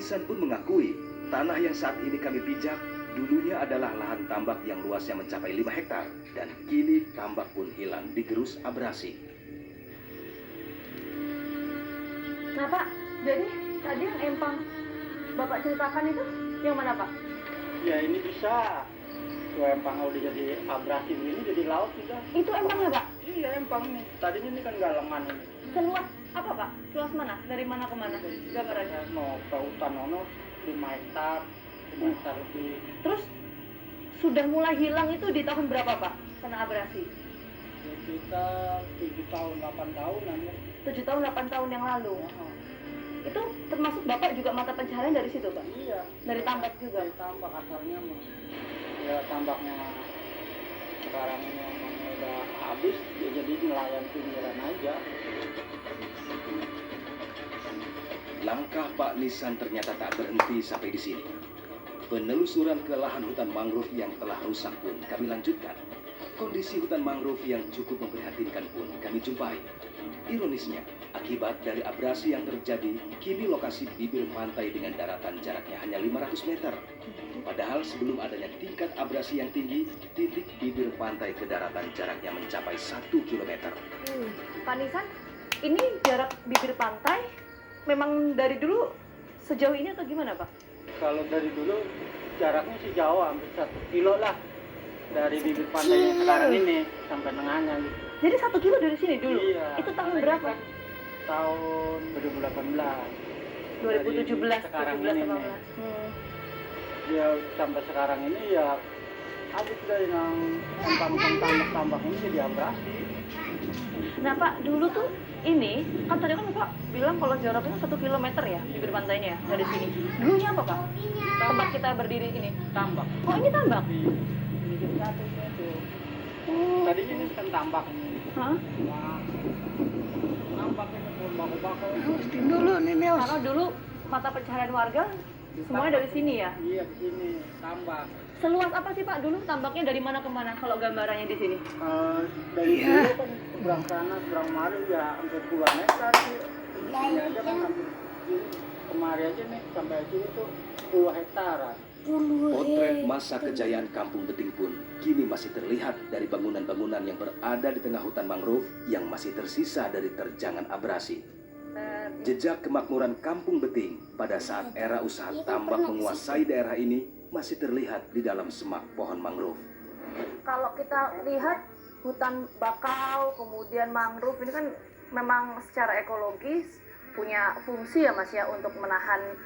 Nisan pun mengakui tanah yang saat ini kami pijak dulunya adalah lahan tambak yang luasnya mencapai 5 hektar dan kini tambak pun hilang digerus abrasi. Nah Pak, jadi tadi yang empang Bapak ceritakan itu yang mana Pak? Ya ini bisa. Tuh empang udah jadi abrasi ini jadi laut juga. Itu empangnya Pak? Iya empang nih. Tadinya ini kan galeman ini. Seluas apa Pak? Seluas mana? Dari mana ke mana? Gambarannya? Mau ke hutan ono 5 hektar, 5 hektar lebih. Terus sudah mulai hilang itu di tahun berapa Pak? Kena abrasi? Ya, kita 7 tahun, 8 tahunan ya. 7 tahun, 8 tahun yang lalu. Oh. Itu termasuk Bapak juga mata pencaharian dari situ Pak? Iya. Dari tambak juga? Dari tambak asalnya mah. Ya tambaknya sekarang ini emang udah habis, ya jadi nelayan pinggiran aja. Langkah Pak Nisan ternyata tak berhenti sampai di sini. Penelusuran ke lahan hutan mangrove yang telah rusak pun kami lanjutkan. Kondisi hutan mangrove yang cukup memprihatinkan pun kami jumpai. Ironisnya, akibat dari abrasi yang terjadi, kini lokasi bibir pantai dengan daratan jaraknya hanya 500 meter. Padahal sebelum adanya tingkat abrasi yang tinggi, titik bibir pantai ke daratan jaraknya mencapai 1 kilometer. Pak Nisan, ini jarak bibir pantai memang dari dulu sejauh ini atau gimana Pak? Kalau dari dulu jaraknya sih jauh, hampir 1 kilo lah dari bibir pantainya sekarang ini sampai tengahnya gitu. Jadi 1 kilo dari sini dulu? Iya. Itu tahun berapa? Tahun 2018. 2017, sekarang 17, ini 18. Ya sampai sekarang ini ya habis dari yang tambak ini jadi abrasi. Nah Pak, dulu tuh ini, kan tadi kan Bapak bilang kalau jaraknya 1 kilometer ya bibir pantainya ya, dari sini. Dulunya apa Pak? Tempat kita berdiri ini? Tambak. Oh ini tambak? Ini jadi satu itu. Oh. Tadinya ini kan tambak ini. Hah? Wah, tambak ini pun baku-baku. Dulu nih Nel. Karena dulu mata pencaharian warga semuanya dari sini ya? Iya di sini tambak. Seluas apa sih Pak dulu tambaknya dari mana ke mana kalau gambarannya di sini? Dari dulu kan seberang sana seberang mari ya hampir puluhan hektar sih. Ini aja kan hampir kemari aja nih sampai sini tuh 10 hektaran. Potret masa kejayaan Kampung Beting pun kini masih terlihat dari bangunan-bangunan yang berada di tengah hutan mangrove yang masih tersisa dari terjangan abrasi. Jejak kemakmuran Kampung Beting pada saat era usaha tambak menguasai daerah ini masih terlihat di dalam semak pohon mangrove. Kalau kita lihat hutan bakau, kemudian mangrove ini kan memang secara ekologis punya fungsi ya Mas ya untuk menahan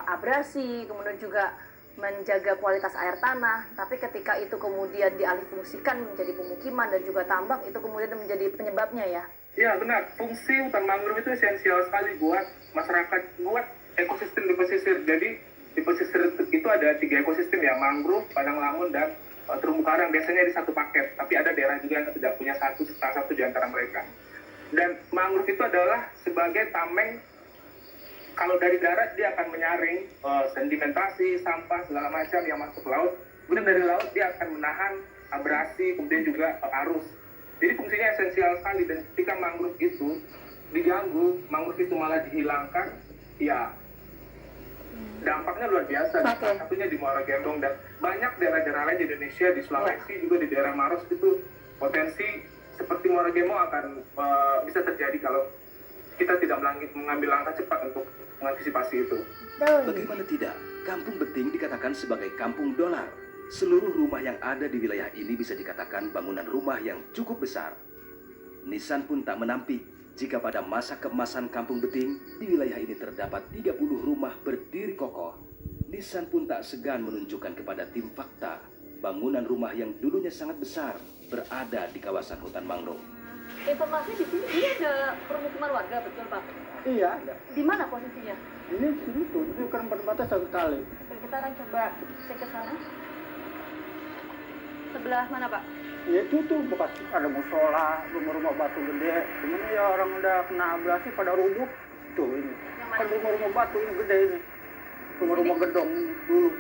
abrasi, kemudian juga menjaga kualitas air tanah. Tapi ketika itu kemudian dialihfungsikan menjadi pemukiman dan juga tambak, itu kemudian menjadi penyebabnya ya? Ya benar, fungsi hutan mangrove itu esensial sekali buat masyarakat, buat ekosistem di pesisir. Jadi di pesisir itu ada 3 ekosistem ya, mangrove, padang lamun, dan terumbu karang. Biasanya di satu paket, tapi ada daerah juga yang tidak punya salah satu di antara mereka. Dan mangrove itu adalah sebagai tameng. Kalau dari darat dia akan menyaring sedimentasi, sampah, segala macam yang masuk ke laut. Kemudian dari laut dia akan menahan abrasi, kemudian juga arus. Jadi fungsinya esensial sekali, dan ketika mangrove itu diganggu, mangrove itu malah dihilangkan, ya dampaknya luar biasa. Salah satunya di Muara Gembong dan banyak daerah-daerah lain di Indonesia, di Sulawesi juga di daerah Maros itu potensi seperti Muara Gembong akan bisa terjadi kalau kita tidak mengambil langkah cepat untuk mengantisipasi itu. Bagaimana tidak, Kampung Beting dikatakan sebagai kampung dolar. Seluruh rumah yang ada di wilayah ini bisa dikatakan bangunan rumah yang cukup besar. Nisan pun tak menampik jika pada masa keemasan Kampung Beting di wilayah ini terdapat 30 rumah berdiri kokoh. Nisan pun tak segan menunjukkan kepada tim fakta bangunan rumah yang dulunya sangat besar berada di kawasan hutan mangrove. Informasi di sini ini ada permukiman warga, betul Pak? Iya ada. Di mana posisinya? Ini sini tuh, itu kan perbatasan sekali. Oke, kita akan coba cek ke sana. Sebelah mana Pak? Ya itu tuh bekas ada musola, rumah-rumah batu gede. Cuman ya orang udah kena abrasi pada rubuh. Tuh ini. Kan rumah-rumah batu ini gede ini. Rumah-rumah gedong ini dulu.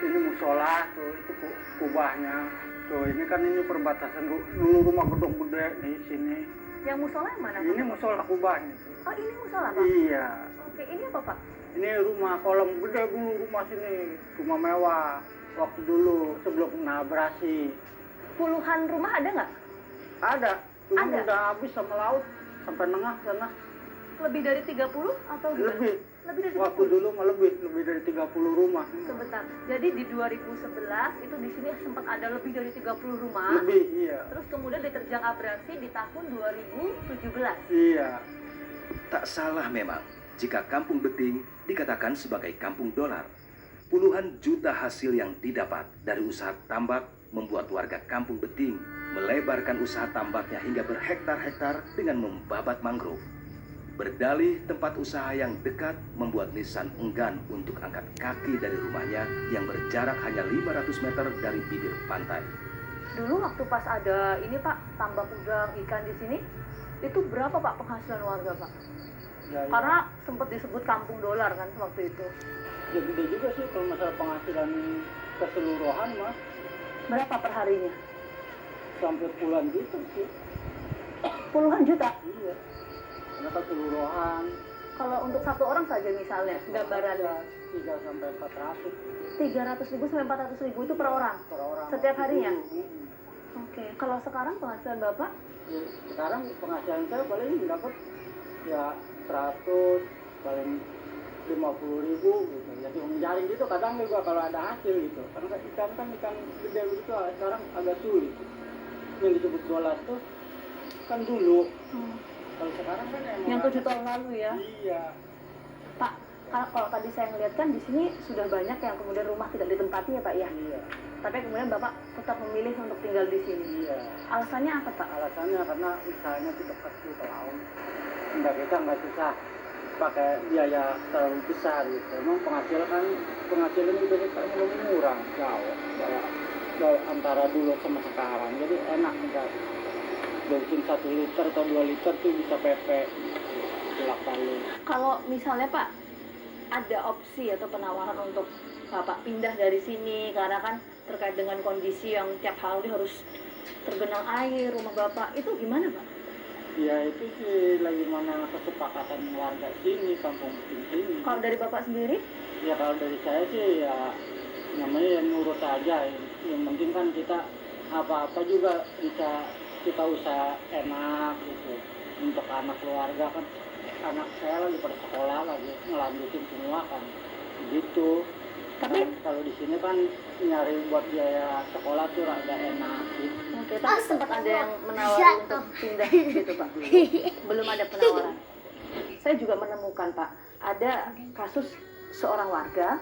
Ini musola tuh, itu kubahnya. Tuh ini kan ini perbatasan dulu rumah gedong gede di sini. Yang musola yang mana? Ini musola Kuban. Oh, ini musola, Pak? Iya. Oke, ini apa, Pak? Ini rumah kolam gede dulu, rumah sini. Rumah mewah. Waktu dulu sebelum kena abrasi. Puluhan rumah ada nggak? Ada. Cuma Ada? udah habis sama laut. Sampai nengah sana. Lebih dari 30 atau gimana? Lebih. Lebih dari 30? Waktu dulu mah lebih dari 30 rumah. Sebentar. Jadi di 2011 itu di sini sempat ada lebih dari 30 rumah. Lebih, iya. Terus kemudian diterjang abrasi di tahun 2017. Iya. Tak salah memang jika Kampung Beting dikatakan sebagai kampung dolar. Puluhan juta hasil yang didapat dari usaha tambak membuat warga Kampung Beting melebarkan usaha tambaknya hingga berhektar-hektar dengan membabat mangrove. Berdalih tempat usaha yang dekat membuat Nisan enggan untuk angkat kaki dari rumahnya yang berjarak hanya 500 meter dari bibir pantai. Dulu waktu pas ada ini Pak, tambak udang, ikan di sini, itu berapa Pak penghasilan warga Pak? Ya, ya. Karena sempat disebut kampung dolar kan waktu itu. Ya gede juga sih kalau masalah penghasilan keseluruhan mas. Berapa per harinya? Sampai puluhan juta sih. Puluhan juta? Iya. Karena keseluruhan. Kalau untuk satu orang saja misalnya, gambarannya. 3 sampai 400 300.000 sampai 400.000 itu per orang? per orang. Setiap harinya? Mm-mm. Oke, kalau sekarang penghasilan Bapak? Ya, sekarang penghasilan saya paling dapat ya 100 paling 50.000 gitu. Jadi menjaring gitu kadang juga kalau ada hasil gitu. Karena ikan kan ikan gede begitu sekarang agak sulit. Yang disebut dolar tuh kan dulu. Kalau sekarang kan emang Yang 7 tahun lalu ya? Iya. Pak, kalau tadi saya ngeliat kan di sini sudah banyak yang kemudian rumah tidak ditempati ya Pak ya? Iya. Tapi kemudian Bapak tetap memilih untuk tinggal di sini. Iya. Alasannya apa Pak? Alasannya karena usahanya itu dekat ke laut. Enggak, kita nggak susah pakai biaya terlalu besar gitu. Emang penghasilan itu kan belum murah jauh antara dulu sama sekarang. Jadi enak enggak. Bensin 1 liter atau 2 liter tuh bisa PP bolak-balik. Kalau misalnya Pak ada opsi atau penawaran untuk Bapak pindah dari sini karena kan terkait dengan kondisi yang tiap hari harus tergenang air rumah Bapak, itu gimana Pak? Ya itu sih lagi mana kesepakatan warga sini, kampung sini. Kalau dari Bapak sendiri? Ya kalau dari saya sih ya namanya yang nurut aja. Yang penting kan kita apa-apa juga bisa kita usaha enak gitu. Untuk anak keluarga kan, anak saya lagi pada sekolah lagi ngelanjutin semua kan gitu. Tapi Kalau di sini kan nyari buat biaya sekolah tuh rada enak gitu. oke, tapi sempat ada yang menawari untuk pindah gitu Pak? Belum ada penawaran. Saya juga menemukan Pak, ada kasus seorang warga